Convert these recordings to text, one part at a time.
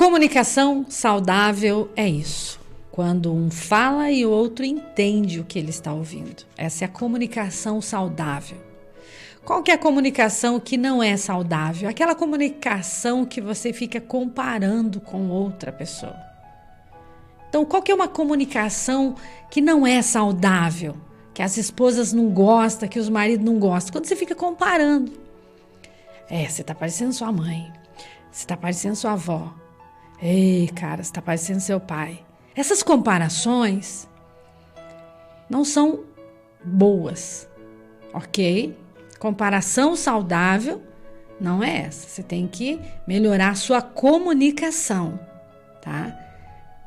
Comunicação saudável é isso. Quando um fala e o outro entende o que ele está ouvindo. Essa é a comunicação saudável. Qual que é a comunicação que não é saudável? Aquela comunicação que você fica comparando com outra pessoa. Então, qual que é uma comunicação que não é saudável? Que as esposas não gostam, que os maridos não gostam. Quando você fica comparando. Você tá parecendo sua mãe. Você tá parecendo sua avó. Ei, cara, você tá parecendo seu pai. Essas comparações não são boas, ok? Comparação saudável não é essa. Você tem que melhorar a sua comunicação, tá?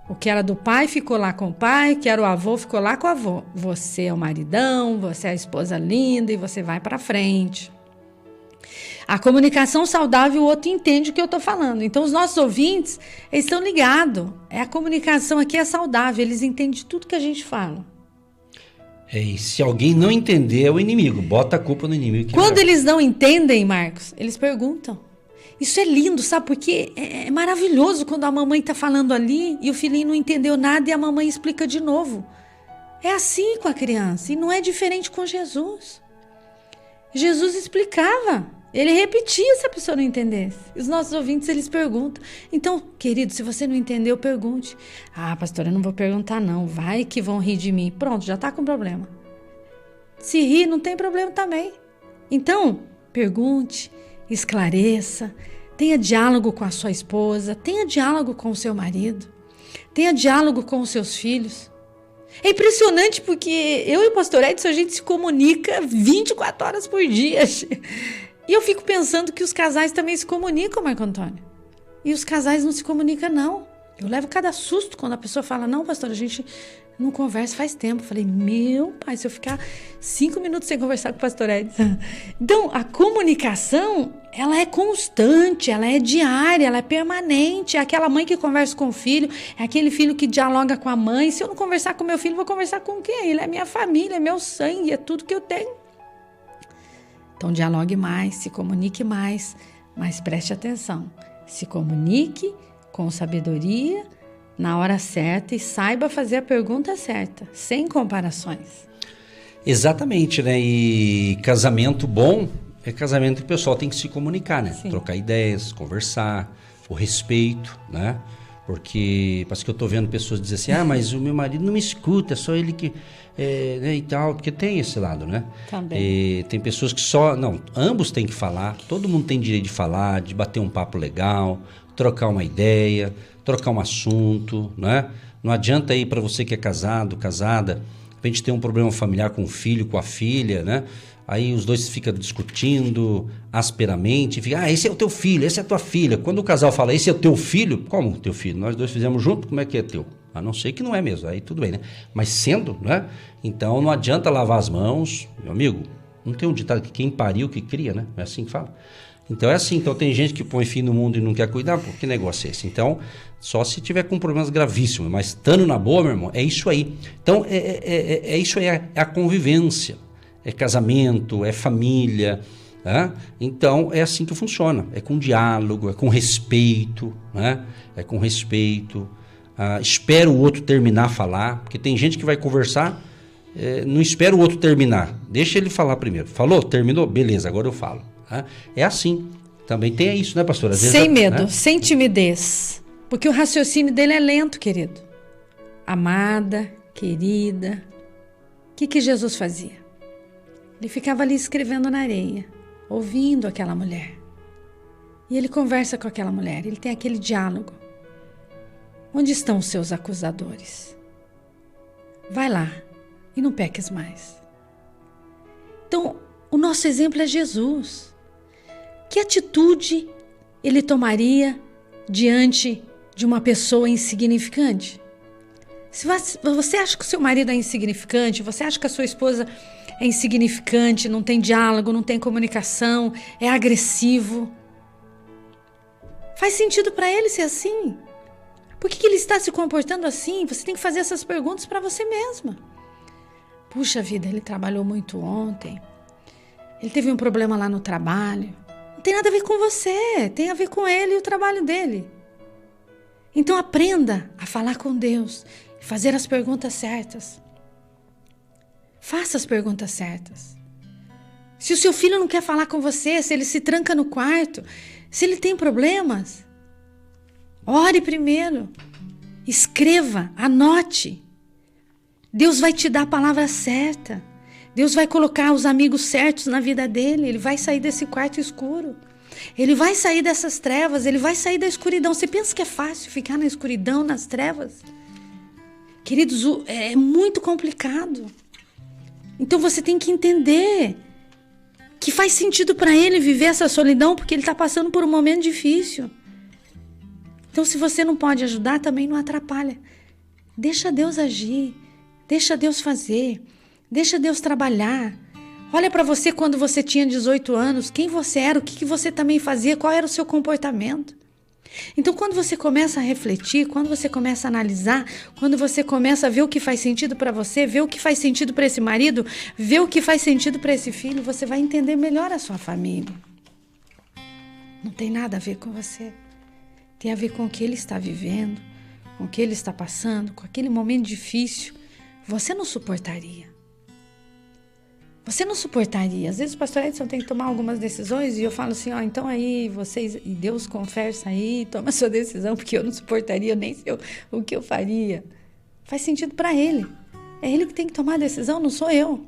O que era do pai ficou lá com o pai, o que era o avô ficou lá com o avô. Você é o maridão, você é a esposa linda e você vai para frente. A comunicação saudável, o outro entende o que eu estou falando. Então, os nossos ouvintes, eles estão ligados. A comunicação aqui é saudável, eles entendem tudo que a gente fala. E se alguém não entender, é o inimigo. Bota a culpa no inimigo. Quando eles não entendem, Marcos, eles perguntam. Isso é lindo, sabe? Porque é maravilhoso quando a mamãe está falando ali e o filhinho não entendeu nada e a mamãe explica de novo. É assim com a criança e não é diferente com Jesus. Jesus explicava. Ele repetia se a pessoa não entendesse. Os nossos ouvintes, eles perguntam. Então, querido, se você não entendeu, pergunte. Pastora, eu não vou perguntar não. Vai que vão rir de mim. Pronto, já está com problema. Se rir, não tem problema também. Então, pergunte, esclareça, tenha diálogo com a sua esposa, tenha diálogo com o seu marido, tenha diálogo com os seus filhos. É impressionante porque eu e o pastor Edson, a gente se comunica 24 horas por dia. E eu fico pensando que os casais também se comunicam, Marco Antônio. E os casais não se comunicam, não. Eu levo cada susto quando a pessoa fala, não, pastor, a gente não conversa faz tempo. Eu falei, meu pai, se eu ficar 5 minutos sem conversar com o pastor Edson. Então, a comunicação, ela é constante, ela é diária, ela é permanente. É aquela mãe que conversa com o filho, é aquele filho que dialoga com a mãe. Se eu não conversar com meu filho, vou conversar com quem? Ele é minha família, é meu sangue, é tudo que eu tenho. Então, dialogue mais, se comunique mais, mas preste atenção. Se comunique com sabedoria, na hora certa e saiba fazer a pergunta certa, sem comparações. Exatamente, né? E casamento bom é casamento que o pessoal tem que se comunicar, né? Sim. Trocar ideias, conversar, o respeito, né? Porque parece que eu tô vendo pessoas dizer assim, mas o meu marido não me escuta, é só ele que... né, e tal, porque tem esse lado, né? Também. Tem pessoas que ambos têm que falar, todo mundo tem direito de falar, de bater um papo legal, trocar uma ideia, trocar um assunto, né? Não adianta aí para você que é casado, casada, a gente tem um problema familiar com o filho, com a filha, né? Aí os dois ficam discutindo asperamente, fica, esse é o teu filho, essa é a tua filha. Quando o casal fala, esse é o teu filho, como teu filho? Nós dois fizemos junto, como é que é teu? A não ser que não é mesmo, aí tudo bem, né? Mas sendo, né? Então não adianta lavar as mãos, meu amigo, não tem um ditado que quem pariu que cria, né? É assim que fala. Então é assim, então tem gente que põe fim no mundo e não quer cuidar, pô, que negócio é esse? Então, só se tiver com problemas gravíssimos, mas estando na boa, meu irmão, é isso aí. Então, é isso aí, é a convivência, é casamento, é família, né? Então, é assim que funciona, é com diálogo, é com respeito, né? É com respeito, espera o outro terminar a falar, porque tem gente que vai conversar, não espera o outro terminar, deixa ele falar primeiro. Falou? Terminou? Beleza, agora eu falo. É assim. Também tem isso, né, pastora? Às vezes, sem medo, né? sem timidez. Porque o raciocínio dele é lento, querido. Amada, querida. O que Jesus fazia? Ele ficava ali escrevendo na areia, ouvindo aquela mulher. E ele conversa com aquela mulher, ele tem aquele diálogo. Onde estão os seus acusadores? Vai lá e não peques mais. Então, o nosso exemplo é Jesus. Que atitude ele tomaria diante de uma pessoa insignificante? Se você acha que o seu marido é insignificante, você acha que a sua esposa é insignificante, não tem diálogo, não tem comunicação, é agressivo, faz sentido para ele ser assim? Por que ele está se comportando assim? Você tem que fazer essas perguntas para você mesma. Puxa vida, ele trabalhou muito ontem, ele teve um problema lá no trabalho. Não tem nada a ver com você, tem a ver com ele e o trabalho dele. Então aprenda a falar com Deus, fazer as perguntas certas. Faça as perguntas certas. Se o seu filho não quer falar com você, se ele se tranca no quarto, se ele tem problemas, ore primeiro. Escreva, anote. Deus vai te dar a palavra certa. Deus vai colocar os amigos certos na vida dele. Ele vai sair desse quarto escuro. Ele vai sair dessas trevas. Ele vai sair da escuridão. Você pensa que é fácil ficar na escuridão, nas trevas? Queridos, é muito complicado. Então você tem que entender que faz sentido para ele viver essa solidão, porque ele está passando por um momento difícil. Então, se você não pode ajudar, também não atrapalha. Deixa Deus agir, deixa Deus fazer, deixa Deus trabalhar. Olha para você quando você tinha 18 anos, quem você era, o que você também fazia, qual era o seu comportamento. Então, quando você começa a refletir, quando você começa a analisar, quando você começa a ver o que faz sentido para você, ver o que faz sentido para esse marido, ver o que faz sentido para esse filho, você vai entender melhor a sua família. Não tem nada a ver com você. Tem a ver com o que ele está vivendo, com o que ele está passando, com aquele momento difícil. Você não suportaria. Você não suportaria. Às vezes o pastor Edson tem que tomar algumas decisões e eu falo assim, então aí vocês, e Deus conversa aí, toma a sua decisão, porque eu não suportaria, nem sei o que eu faria. Faz sentido para ele. É ele que tem que tomar a decisão, não sou eu.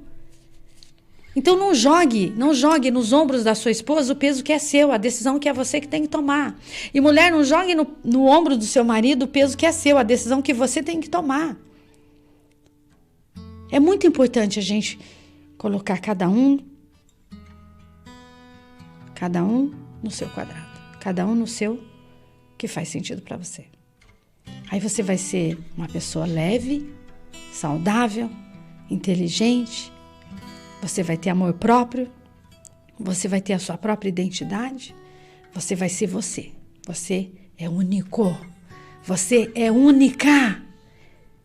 Então não jogue nos ombros da sua esposa o peso que é seu, a decisão que é você que tem que tomar. E mulher, não jogue no ombro do seu marido o peso que é seu, a decisão que você tem que tomar. É muito importante a gente colocar cada um no seu quadrado, cada um no seu que faz sentido para você. Aí você vai ser uma pessoa leve, saudável, inteligente. Você vai ter amor próprio, você vai ter a sua própria identidade, você vai ser você. Você é único, você é única.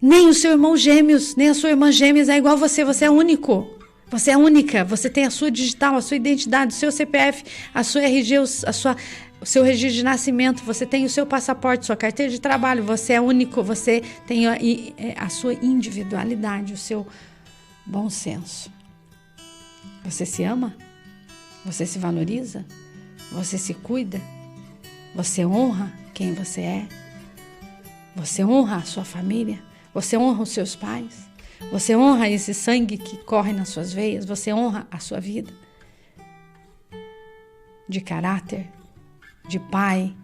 Nem o seu irmão gêmeos, nem a sua irmã gêmeas é igual a você, você é único. Você é única, você tem a sua digital, a sua identidade, o seu CPF, a sua RG, o seu registro de nascimento, você tem o seu passaporte, sua carteira de trabalho, você é único, você tem a sua individualidade, o seu bom senso. Você se ama? Você se valoriza? Você se cuida? Você honra quem você é? Você honra a sua família? Você honra os seus pais? Você honra esse sangue que corre nas suas veias? Você honra a sua vida? De caráter, de pai,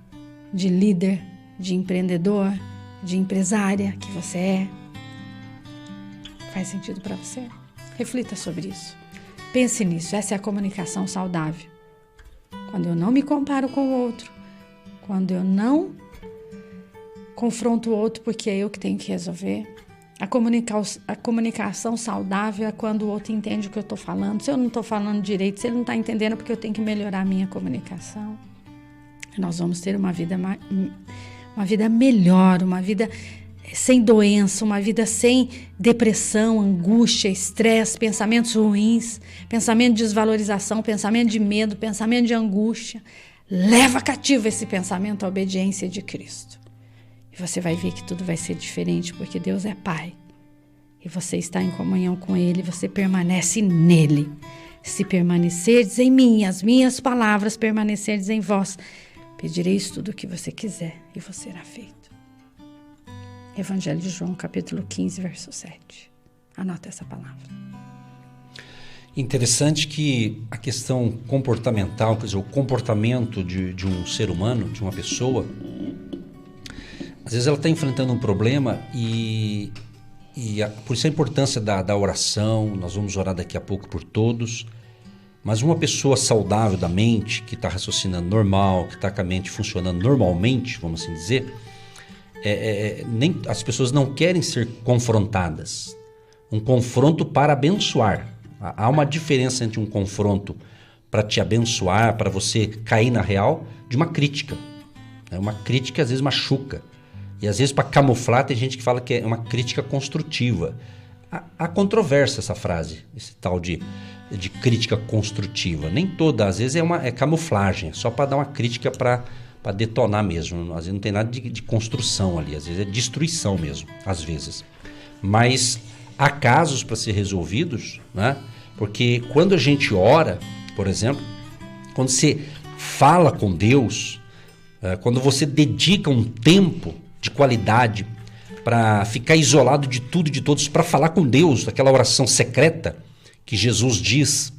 de líder, de empreendedor, de empresária que você é? Faz sentido para você? Reflita sobre isso. Pense nisso, essa é a comunicação saudável. Quando eu não me comparo com o outro, quando eu não confronto o outro porque é eu que tenho que resolver. A comunicação saudável é quando o outro entende o que eu estou falando. Se eu não estou falando direito, se ele não está entendendo, é porque eu tenho que melhorar a minha comunicação. Nós vamos ter uma vida melhor, uma vida sem doença, uma vida sem depressão, angústia, estresse, pensamentos ruins, pensamento de desvalorização, pensamento de medo, pensamento de angústia. Leva cativo esse pensamento à obediência de Cristo. E você vai ver que tudo vai ser diferente, porque Deus é Pai. E você está em comunhão com Ele, você permanece nele. Se permanecerdes em mim, as minhas palavras permanecerdes em vós, pedireis tudo o que você quiser e vos será feito. Evangelho de João, capítulo 15, verso 7. Anota essa palavra. Interessante que a questão comportamental, quer dizer, o comportamento de um ser humano, de uma pessoa, às vezes ela está enfrentando um problema e por isso a importância da oração. Nós vamos orar daqui a pouco por todos. Mas uma pessoa saudável da mente, que está raciocinando normal, que está com a mente funcionando normalmente, vamos assim dizer, as pessoas não querem ser confrontadas. Um confronto para abençoar. Há uma diferença entre um confronto para te abençoar, para você cair na real, de uma crítica. Uma crítica às vezes machuca. E às vezes para camuflar tem gente que fala que é uma crítica construtiva. Há controvérsia essa frase, esse tal de crítica construtiva. Nem toda, às vezes é camuflagem, só para dar uma crítica para detonar mesmo. Às vezes não tem nada de construção ali, às vezes é destruição mesmo, às vezes. Mas há casos para ser resolvidos, né? Porque quando a gente ora, por exemplo, quando você fala com Deus, quando você dedica um tempo de qualidade para ficar isolado de tudo e de todos, para falar com Deus, aquela oração secreta que Jesus diz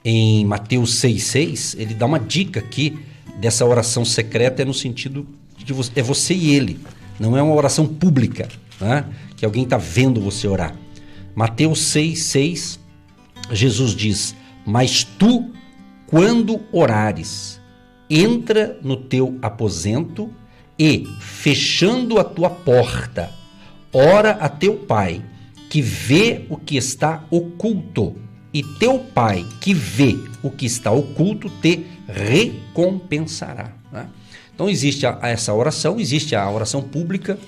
em Mateus 6,6, ele dá uma dica aqui dessa oração secreta, é no sentido de que é você e ele, não é uma oração pública, né? Que alguém está vendo você orar. Mateus 6,6, Jesus diz: mas tu, quando orares, entra no teu aposento e, fechando a tua porta, ora a teu pai, que vê o que está oculto, e teu pai, que vê o que está oculto, te recompensará. Né? Então existe essa oração, existe a oração pública,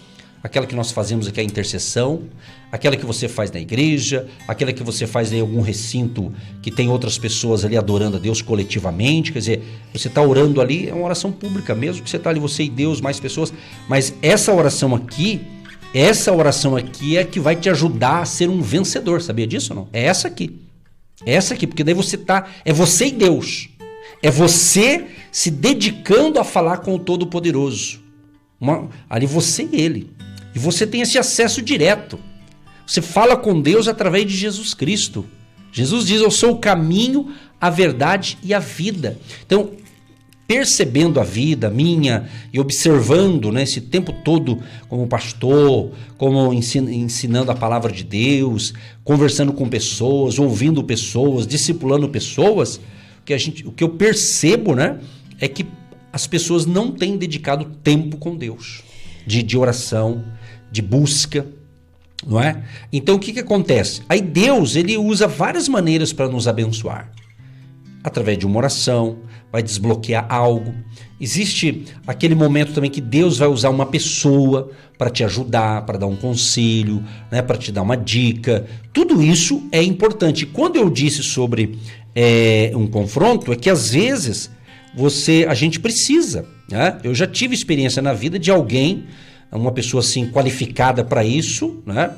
aquela que nós fazemos aqui, a intercessão, aquela que você faz na igreja, aquela que você faz em algum recinto que tem outras pessoas ali adorando a Deus coletivamente, quer dizer, você está orando ali, é uma oração pública mesmo, que você está ali, você e Deus, mais pessoas, mas essa oração aqui é que vai te ajudar a ser um vencedor, sabia disso ou não? É essa aqui, porque daí é você e Deus, é você se dedicando a falar com o Todo-Poderoso, ali você e Ele, e você tem esse acesso direto. Você fala com Deus através de Jesus Cristo. Jesus diz: eu sou o caminho, a verdade e a vida. Então, percebendo a vida minha e observando, né, esse tempo todo como pastor, como ensinando a palavra de Deus, conversando com pessoas, ouvindo pessoas, discipulando pessoas, o que eu percebo, né, é que as pessoas não têm dedicado tempo com Deus, de oração, de busca, não é? Então o que acontece? Aí Deus, ele usa várias maneiras para nos abençoar. Através de uma oração, vai desbloquear algo. Existe aquele momento também que Deus vai usar uma pessoa para te ajudar, para dar um conselho, né, para te dar uma dica. Tudo isso é importante. Quando eu disse sobre um confronto, é que às vezes a gente precisa, né? Eu já tive experiência na vida de alguém, uma pessoa assim qualificada para isso, né?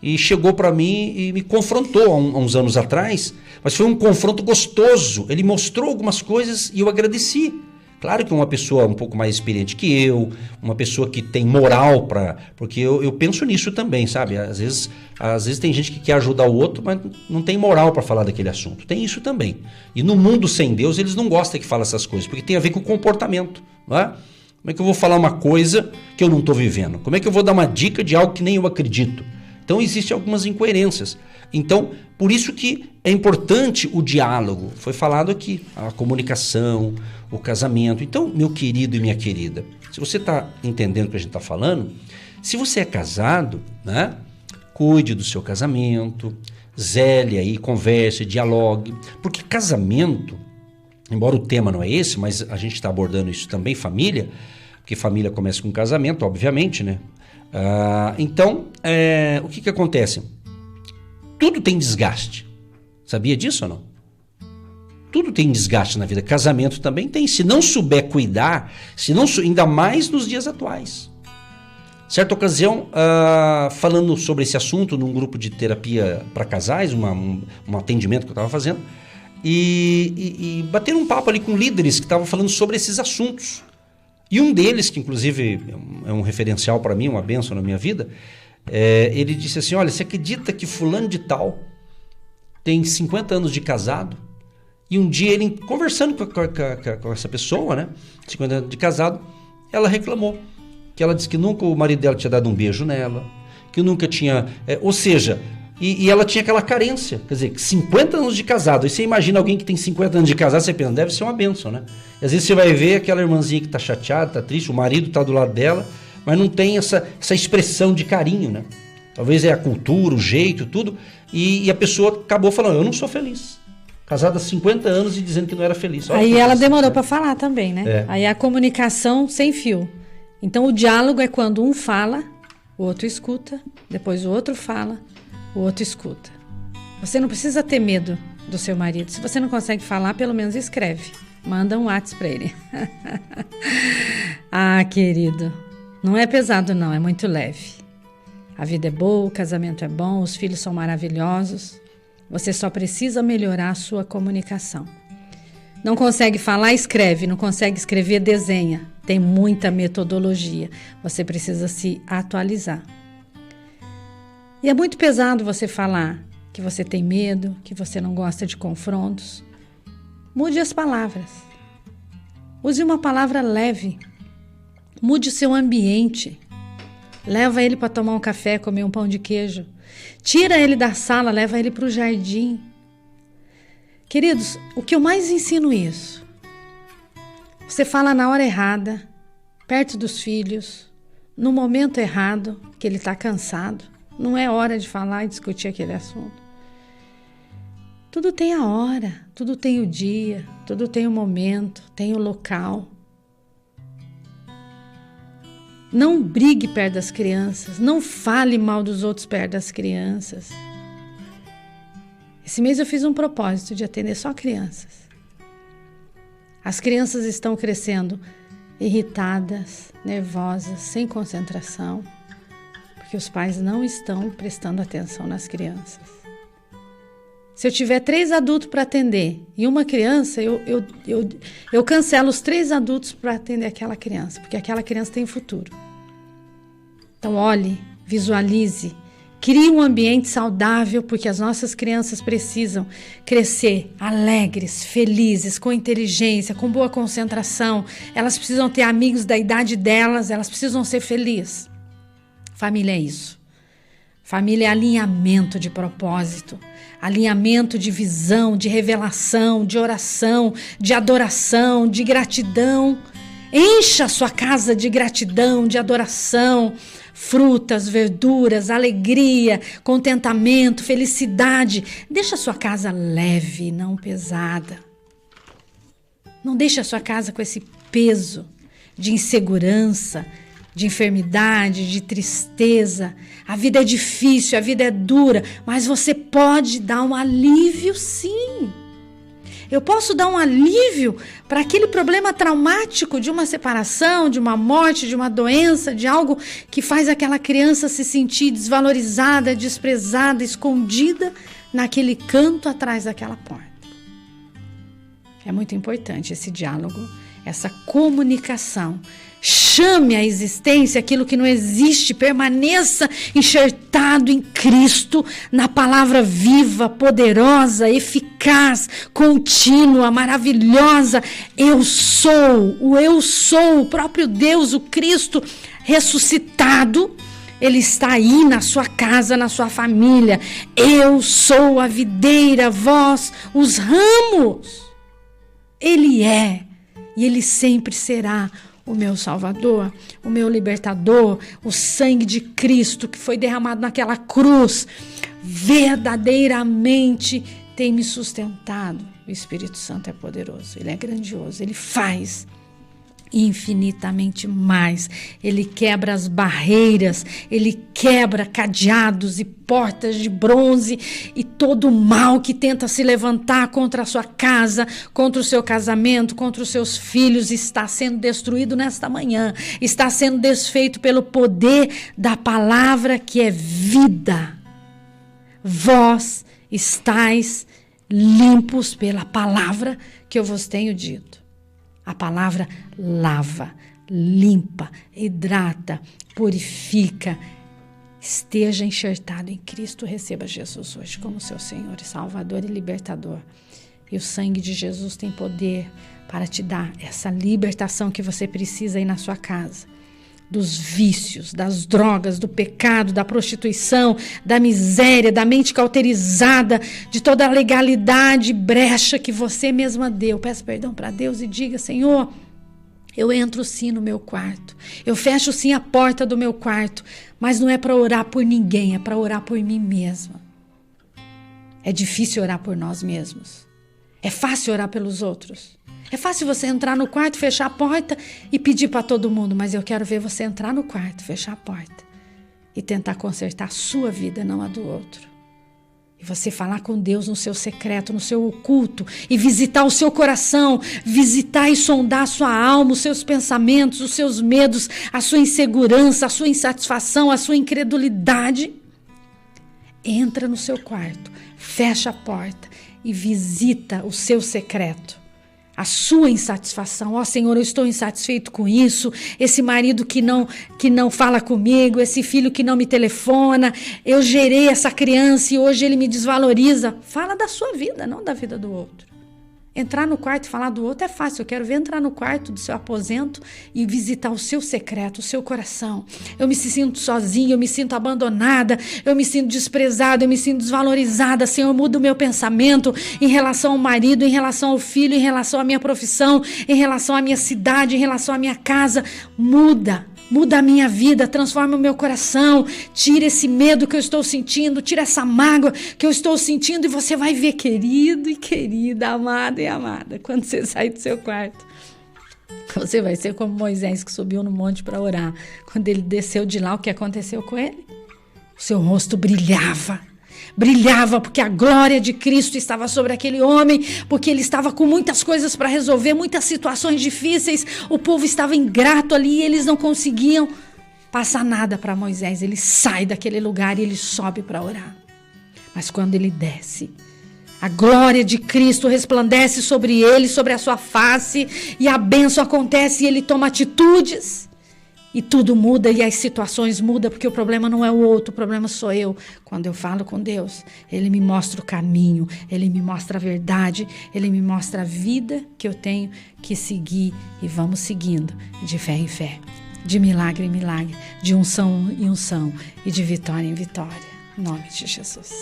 E chegou para mim e me confrontou há uns anos atrás, mas foi um confronto gostoso. Ele mostrou algumas coisas e eu agradeci. Claro que uma pessoa um pouco mais experiente que eu, uma pessoa que tem moral porque eu penso nisso também, sabe? Às vezes tem gente que quer ajudar o outro, mas não tem moral para falar daquele assunto. Tem isso também. E no mundo sem Deus, eles não gostam que fale essas coisas, porque tem a ver com o comportamento, não é? Como é que eu vou falar uma coisa que eu não estou vivendo? Como é que eu vou dar uma dica de algo que nem eu acredito? Então existem algumas incoerências. Então, por isso que é importante o diálogo. Foi falado aqui, a comunicação, o casamento. Então, meu querido e minha querida, se você está entendendo o que a gente está falando, se você é casado, né, cuide do seu casamento, zele aí, converse, dialogue. Porque casamento, embora o tema não é esse, mas a gente está abordando isso também, família, porque família começa com casamento, obviamente, né? Então, o que acontece? Tudo tem desgaste. Sabia disso ou não? Tudo tem desgaste na vida. Casamento também tem. Se não souber cuidar, ainda mais nos dias atuais. Certa ocasião, falando sobre esse assunto num grupo de terapia para casais, um atendimento que eu estava fazendo, e bateram um papo ali com líderes que estavam falando sobre esses assuntos. E um deles, que inclusive é um referencial para mim, uma bênção na minha vida, ele disse assim: olha, você acredita que fulano de tal tem 50 anos de casado? E um dia ele, conversando com essa pessoa, né, 50 anos de casado, ela reclamou. Que ela disse que nunca o marido dela tinha dado um beijo nela, que nunca tinha... ou seja, e ela tinha aquela carência. Quer dizer, 50 anos de casado. E você imagina alguém que tem 50 anos de casado, você pensa, deve ser uma bênção, né? E às vezes você vai ver aquela irmãzinha que está chateada, está triste, o marido está do lado dela, mas não tem essa expressão de carinho, né? Talvez é a cultura, o jeito, tudo. E a pessoa acabou falando, eu não sou feliz. Casada há 50 anos e dizendo que não era feliz. Aí ela demorou para falar também, né? Aí a comunicação sem fio. Então o diálogo é quando um fala, o outro escuta, depois o outro fala, o outro escuta. Você não precisa ter medo do seu marido. Se você não consegue falar, pelo menos escreve. Manda um WhatsApp para ele. Ah, querido, não é pesado não, é muito leve. A vida é boa, o casamento é bom, os filhos são maravilhosos. Você só precisa melhorar a sua comunicação. Não consegue falar, escreve. Não consegue escrever, desenha. Tem muita metodologia. Você precisa se atualizar. E é muito pesado você falar que você tem medo, que você não gosta de confrontos. Mude as palavras. Use uma palavra leve. Mude o seu ambiente. Leva ele para tomar um café, comer um pão de queijo. Tira ele da sala, leva ele para o jardim. Queridos, o que eu mais ensino isso? Você fala na hora errada, perto dos filhos, no momento errado, que ele está cansado. Não é hora de falar e discutir aquele assunto. Tudo tem a hora, tudo tem o dia, tudo tem o momento, tem o local. Não brigue perto das crianças, não fale mal dos outros perto das crianças. Esse mês eu fiz um propósito de atender só crianças. As crianças estão crescendo irritadas, nervosas, sem concentração, porque os pais não estão prestando atenção nas crianças. Se eu tiver 3 adultos para atender e uma criança, eu cancelo os 3 adultos para atender aquela criança, porque aquela criança tem futuro. Então olhe, visualize, crie um ambiente saudável, porque as nossas crianças precisam crescer alegres, felizes, com inteligência, com boa concentração. Elas precisam ter amigos da idade delas, elas precisam ser felizes. Família é isso. Família é alinhamento de propósito, alinhamento de visão, de revelação, de oração, de adoração, de gratidão. Encha a sua casa de gratidão, de adoração, frutas, verduras, alegria, contentamento, felicidade. Deixa a sua casa leve, não pesada. Não deixe a sua casa com esse peso de insegurança, de enfermidade, de tristeza. A vida é difícil, a vida é dura, mas você pode dar um alívio, sim. Eu posso dar um alívio para aquele problema traumático de uma separação, de uma morte, de uma doença, de algo que faz aquela criança se sentir desvalorizada, desprezada, escondida naquele canto atrás daquela porta. É muito importante esse diálogo, essa comunicação. Chame à existência aquilo que não existe, permaneça enxertado em Cristo, na palavra viva, poderosa, eficaz, contínua, maravilhosa. Eu sou, o próprio Deus, o Cristo ressuscitado. Ele está aí na sua casa, na sua família. Eu sou a videira, vós os ramos. Ele é e ele sempre será o meu Salvador, o meu libertador, o sangue de Cristo que foi derramado naquela cruz, verdadeiramente tem me sustentado. O Espírito Santo é poderoso, ele é grandioso, ele faz infinitamente mais. Ele quebra as barreiras, ele quebra cadeados e portas de bronze e todo o mal que tenta se levantar contra a sua casa, contra o seu casamento, contra os seus filhos, está sendo destruído nesta manhã, está sendo desfeito pelo poder da palavra que é vida. Vós estáis limpos pela palavra que eu vos tenho dito. A palavra lava, limpa, hidrata, purifica. Esteja enxertado em Cristo, receba Jesus hoje como seu Senhor e Salvador e Libertador. E o sangue de Jesus tem poder para te dar essa libertação que você precisa aí na sua casa. Dos vícios, das drogas, do pecado, da prostituição, da miséria, da mente cauterizada, de toda a legalidade, brecha que você mesma deu. Peça perdão para Deus e diga: Senhor, eu entro sim no meu quarto, eu fecho sim a porta do meu quarto, mas não é para orar por ninguém, é para orar por mim mesma. É difícil orar por nós mesmos, é fácil orar pelos outros. É fácil você entrar no quarto, fechar a porta e pedir para todo mundo, mas eu quero ver você entrar no quarto, fechar a porta e tentar consertar a sua vida, não a do outro. E você falar com Deus no seu secreto, no seu oculto, e visitar o seu coração, visitar e sondar a sua alma, os seus pensamentos, os seus medos, a sua insegurança, a sua insatisfação, a sua incredulidade. Entra no seu quarto, fecha a porta e visita o seu secreto. A sua insatisfação. Ó Senhor, eu estou insatisfeito com isso. Esse marido que não fala comigo, esse filho que não me telefona. Eu gerei essa criança e hoje ele me desvaloriza. Fala da sua vida, não da vida do outro. Entrar no quarto e falar do outro é fácil. Eu quero ver entrar no quarto do seu aposento e visitar o seu secreto, o seu coração. Eu me sinto sozinha, eu me sinto abandonada, eu me sinto desprezada, eu me sinto desvalorizada. Senhor, muda o meu pensamento em relação ao marido, em relação ao filho, em relação à minha profissão, em relação à minha cidade, em relação à minha casa. Muda a minha vida, transforma o meu coração, tira esse medo que eu estou sentindo, tira essa mágoa que eu estou sentindo e você vai ver, querido e querida, amado e amada, quando você sair do seu quarto. Você vai ser como Moisés que subiu no monte para orar. Quando ele desceu de lá, o que aconteceu com ele? O seu rosto brilhava porque a glória de Cristo estava sobre aquele homem, porque ele estava com muitas coisas para resolver, muitas situações difíceis, o povo estava ingrato ali e eles não conseguiam passar nada para Moisés. Ele sai daquele lugar e ele sobe para orar. Mas quando ele desce, a glória de Cristo resplandece sobre ele, sobre a sua face, e a bênção acontece e ele toma atitudes. E tudo muda e as situações mudam, porque o problema não é o outro, o problema sou eu. Quando eu falo com Deus, Ele me mostra o caminho, Ele me mostra a verdade, Ele me mostra a vida que eu tenho que seguir. E vamos seguindo de fé em fé, de milagre em milagre, de unção em unção e de vitória em vitória. Em nome de Jesus.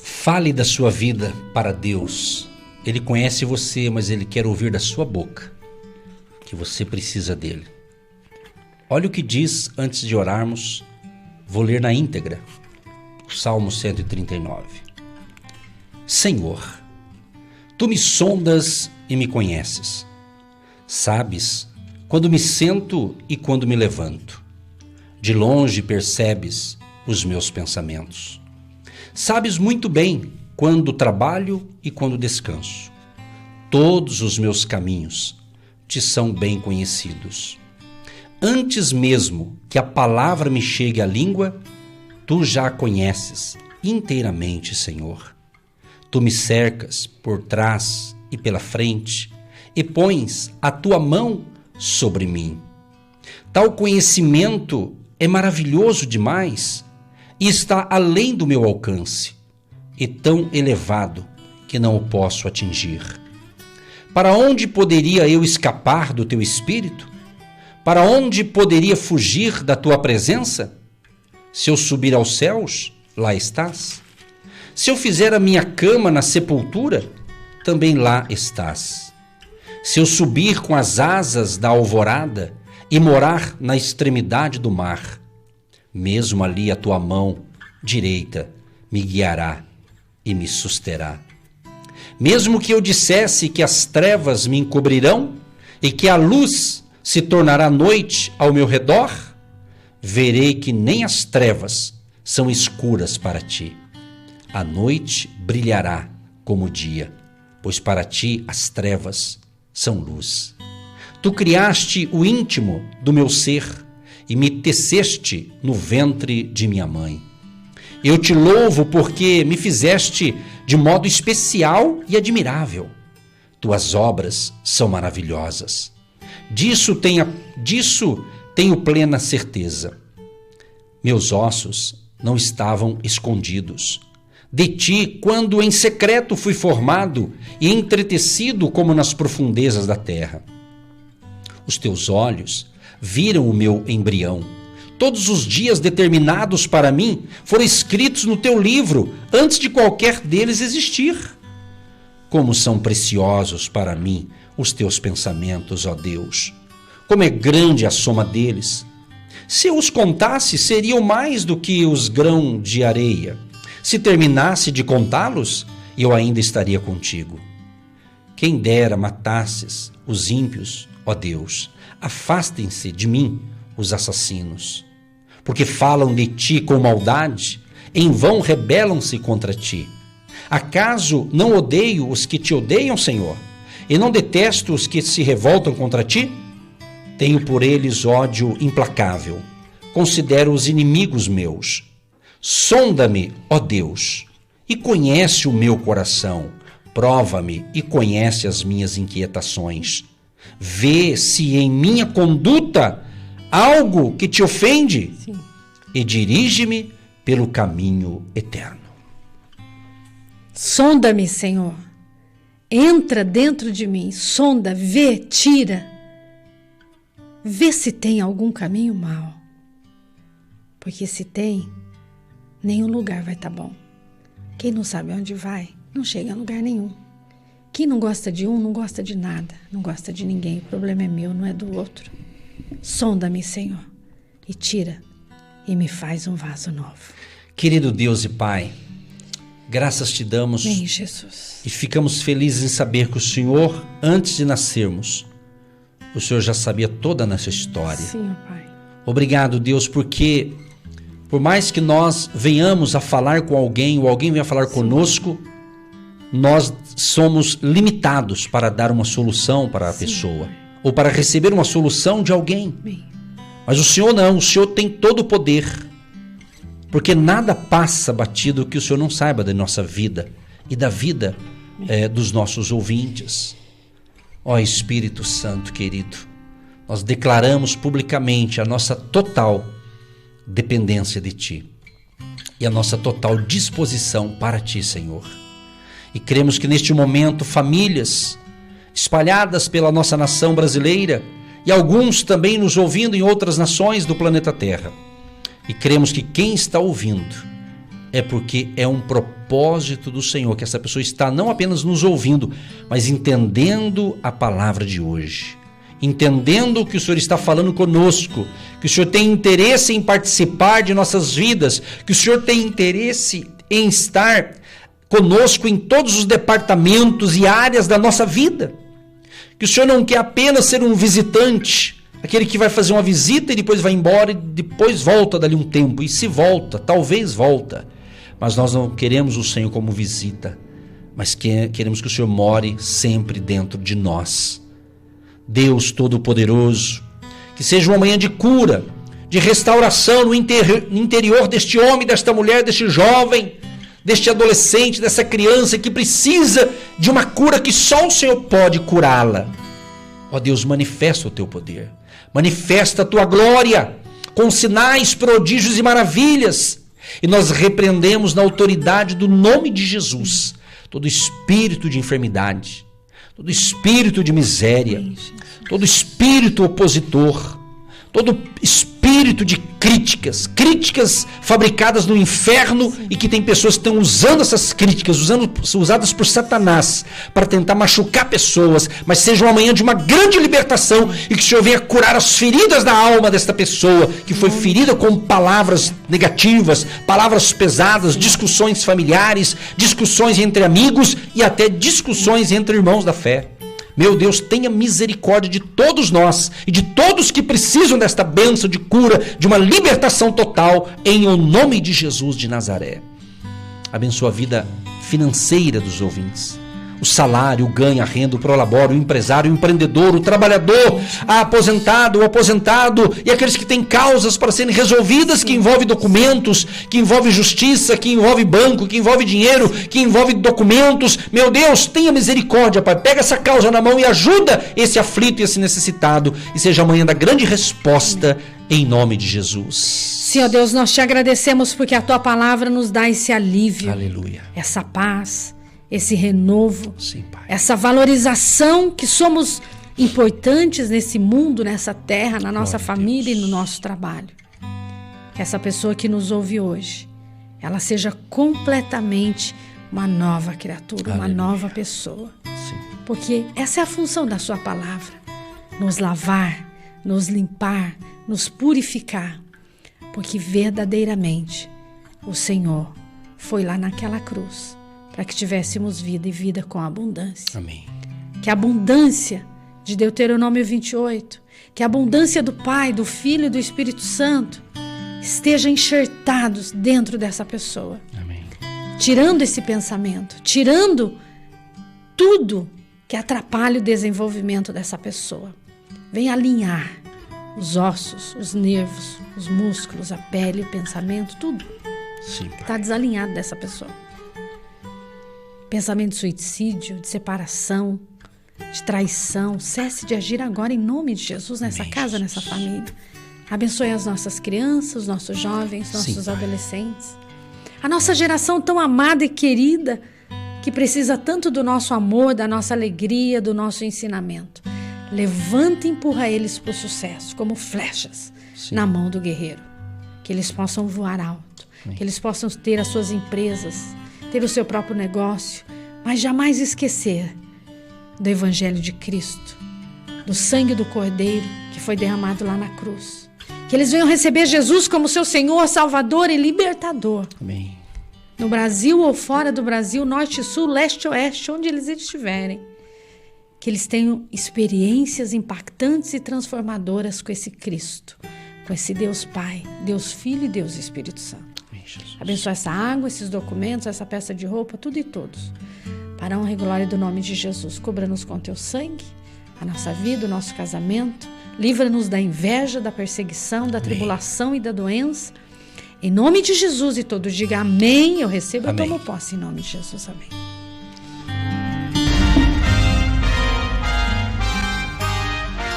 Fale da sua vida para Deus. Ele conhece você, mas Ele quer ouvir da sua boca que você precisa dEle. Olha o que diz antes de orarmos. Vou ler na íntegra o Salmo 139. Senhor, Tu me sondas e me conheces. Sabes quando me sento e quando me levanto. De longe percebes os meus pensamentos. Sabes muito bem quando trabalho e quando descanso. Todos os meus caminhos Te são bem conhecidos. Antes mesmo que a palavra me chegue à língua, Tu já a conheces inteiramente, Senhor. Tu me cercas por trás e pela frente e pões a Tua mão sobre mim. Tal conhecimento é maravilhoso demais e está além do meu alcance e tão elevado que não o posso atingir. Para onde poderia eu escapar do Teu Espírito? Para onde poderia fugir da Tua presença? Se eu subir aos céus, lá estás. Se eu fizer a minha cama na sepultura, também lá estás. Se eu subir com as asas da alvorada e morar na extremidade do mar, mesmo ali a Tua mão direita me guiará e me susterá. Mesmo que eu dissesse que as trevas me encobrirão e que a luz se tornará noite ao meu redor, verei que nem as trevas são escuras para Ti. A noite brilhará como o dia, pois para Ti as trevas são luz. Tu criaste o íntimo do meu ser e me teceste no ventre de minha mãe. Eu Te louvo porque me fizeste de modo especial e admirável. Tuas obras são maravilhosas. Disso tenho plena certeza. Meus ossos não estavam escondidos. De Ti, quando em secreto fui formado e entretecido como nas profundezas da terra. Os Teus olhos viram o meu embrião. Todos os dias determinados para mim foram escritos no Teu livro antes de qualquer deles existir. Como são preciosos para mim os Teus pensamentos, ó Deus! Como é grande a soma deles! Se eu os contasse, seriam mais do que os grãos de areia. Se terminasse de contá-los, eu ainda estaria contigo. Quem dera matasses os ímpios, ó Deus! Afastem-se de mim os assassinos. Porque falam de Ti com maldade, em vão rebelam-se contra Ti. Acaso não odeio os que te odeiam, Senhor? E não detesto os que se revoltam contra ti? Tenho por eles ódio implacável. Considero-os inimigos meus. Sonda-me, ó Deus, e conhece o meu coração. Prova-me e conhece as minhas inquietações. Vê se em minha conduta algo que te ofende. Sim. E dirige-me pelo caminho eterno. Sonda-me, Senhor. Entra dentro de mim. Sonda, vê, tira. Vê se tem algum caminho mau. Porque se tem, nenhum lugar vai estar bom. Quem não sabe onde vai, não chega a lugar nenhum. Quem não gosta de um, não gosta de nada. Não gosta de ninguém. O problema é meu, não é do outro. Sonda-me, Senhor, e tira, e me faz um vaso novo. Querido Deus e Pai, graças te damos. Amém, Jesus. E ficamos felizes em saber que o Senhor, antes de nascermos, o Senhor já sabia toda a nossa história. Sim, Pai. Obrigado, Deus, porque por mais que nós venhamos a falar com alguém, ou alguém venha falar conosco, nós somos limitados para dar uma solução para a pessoa, ou para receber uma solução de alguém. Bem. Mas o Senhor não, o Senhor tem todo o poder, porque nada passa batido que o Senhor não saiba da nossa vida e da vida dos nossos ouvintes. Ó Espírito Santo querido, nós declaramos publicamente a nossa total dependência de Ti e a nossa total disposição para Ti, Senhor. E cremos que neste momento famílias espalhadas pela nossa nação brasileira e alguns também nos ouvindo em outras nações do planeta Terra. E cremos que quem está ouvindo é porque é um propósito do Senhor, que essa pessoa está não apenas nos ouvindo, mas entendendo a palavra de hoje. Entendendo o que o Senhor está falando conosco, que o Senhor tem interesse em participar de nossas vidas, que o Senhor tem interesse em estar conosco em todos os departamentos e áreas da nossa vida. Que o Senhor não quer apenas ser um visitante, aquele que vai fazer uma visita e depois vai embora e depois volta dali um tempo. E se volta, talvez volta. Mas nós não queremos o Senhor como visita, mas queremos que o Senhor more sempre dentro de nós. Deus Todo-Poderoso, que seja uma manhã de cura, de restauração no interior deste homem, desta mulher, deste jovem, deste adolescente, dessa criança que precisa de uma cura que só o Senhor pode curá-la. Ó Deus, manifesta o Teu poder, manifesta a Tua glória, com sinais, prodígios e maravilhas. E nós repreendemos na autoridade do nome de Jesus todo espírito de enfermidade, todo espírito de miséria, todo espírito opositor, todo espírito de críticas fabricadas no inferno e que tem pessoas que estão usando essas críticas, usadas por Satanás para tentar machucar pessoas, mas seja uma manhã de uma grande libertação e que o Senhor venha curar as feridas da alma desta pessoa que foi ferida com palavras negativas, palavras pesadas, discussões familiares, discussões entre amigos e até discussões entre irmãos da fé. Meu Deus, tenha misericórdia de todos nós e de todos que precisam desta bênção de cura, de uma libertação total, em o nome de Jesus de Nazaré. Abençoa a vida financeira dos ouvintes. O salário, o ganho, a renda, o prolabore, o empresário, o empreendedor, o trabalhador, a aposentado, o aposentado e aqueles que têm causas para serem resolvidas, que envolvem documentos, que envolvem justiça, que envolve banco, que envolve dinheiro, que envolve documentos. Meu Deus, tenha misericórdia, Pai. Pega essa causa na mão e ajuda esse aflito e esse necessitado. E seja amanhã da grande resposta em nome de Jesus. Senhor Deus, nós te agradecemos porque a Tua palavra nos dá esse alívio. Aleluia. Essa paz, esse renovo, sim, Pai, essa valorização que somos importantes nesse mundo, nessa terra, na nossa família e no nosso trabalho. Que essa pessoa que nos ouve hoje, ela seja completamente uma nova criatura, uma nova pessoa. Sim. Porque essa é a função da Sua palavra, nos lavar, nos limpar, nos purificar. Porque verdadeiramente o Senhor foi lá naquela cruz para que tivéssemos vida e vida com abundância. Amém. Que a abundância de Deuteronômio 28, que a abundância do Pai, do Filho e do Espírito Santo esteja enxertados dentro dessa pessoa. Amém. tirando esse pensamento, tirando tudo que atrapalha o desenvolvimento dessa pessoa. Vem alinhar os ossos, os nervos, os músculos, a pele, o pensamento, tudo que está desalinhado dessa pessoa. Pensamento de suicídio, de separação, de traição, cesse de agir agora em nome de Jesus nessa casa, nessa família. Abençoe as nossas crianças, os nossos jovens, nossos adolescentes. A nossa geração tão amada e querida, que precisa tanto do nosso amor, da nossa alegria, do nosso ensinamento. Levanta e empurra eles para o sucesso, como flechas na mão do guerreiro. Que eles possam voar alto, que eles possam ter as suas empresas, ter o seu próprio negócio, mas jamais esquecer do Evangelho de Cristo, do sangue do Cordeiro que foi derramado lá na cruz. Que eles venham receber Jesus como seu Senhor, Salvador e Libertador. Amém. No Brasil ou fora do Brasil, norte, sul, leste, oeste, onde eles estiverem. Que eles tenham experiências impactantes e transformadoras com esse Cristo, com esse Deus Pai, Deus Filho e Deus Espírito Santo. Abençoa essa água, esses documentos, essa peça de roupa, tudo e todos. Para a honra e glória do nome de Jesus. Cubra-nos com teu sangue, a nossa vida, o nosso casamento. Livra-nos da inveja, da perseguição, da tribulação e da doença. Em nome de Jesus, e todos digam amém. Eu recebo, eu tomo posse em nome de Jesus. Amém.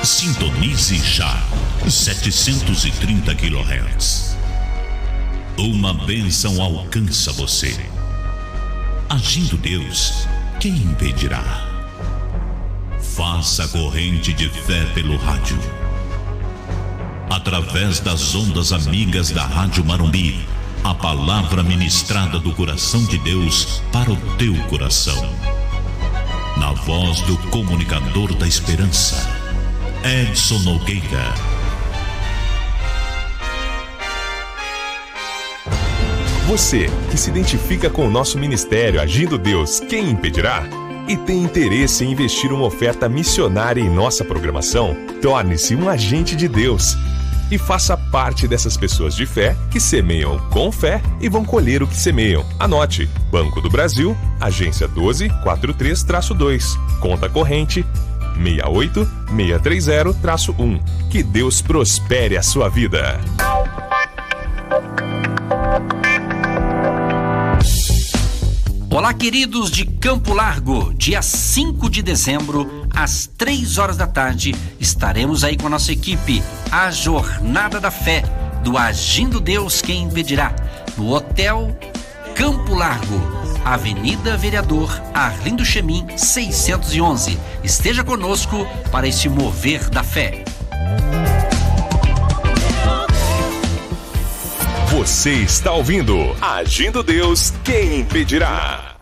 Sintonize já 730 kHz. Uma bênção alcança você. Agindo Deus, quem impedirá? Faça a corrente de fé pelo rádio. Através das ondas amigas da Rádio Marumbi, a palavra ministrada do coração de Deus para o teu coração. Na voz do comunicador da esperança, Edson Nogueira. Você que se identifica com o nosso ministério Agindo Deus, quem impedirá? E tem interesse em investir uma oferta missionária em nossa programação? Torne-se um agente de Deus e faça parte dessas pessoas de fé que semeiam com fé e vão colher o que semeiam. Anote: Banco do Brasil, agência 1243-2, conta corrente 68630-1. Que Deus prospere a sua vida. Olá, queridos de Campo Largo. Dia 5 de dezembro, às 3 horas da tarde, estaremos aí com a nossa equipe, a Jornada da Fé, do Agindo Deus, quem impedirá, no Hotel Campo Largo, Avenida Vereador Arlindo Chemin, 611. Esteja conosco para esse mover da fé. Você está ouvindo Agindo Deus, quem impedirá?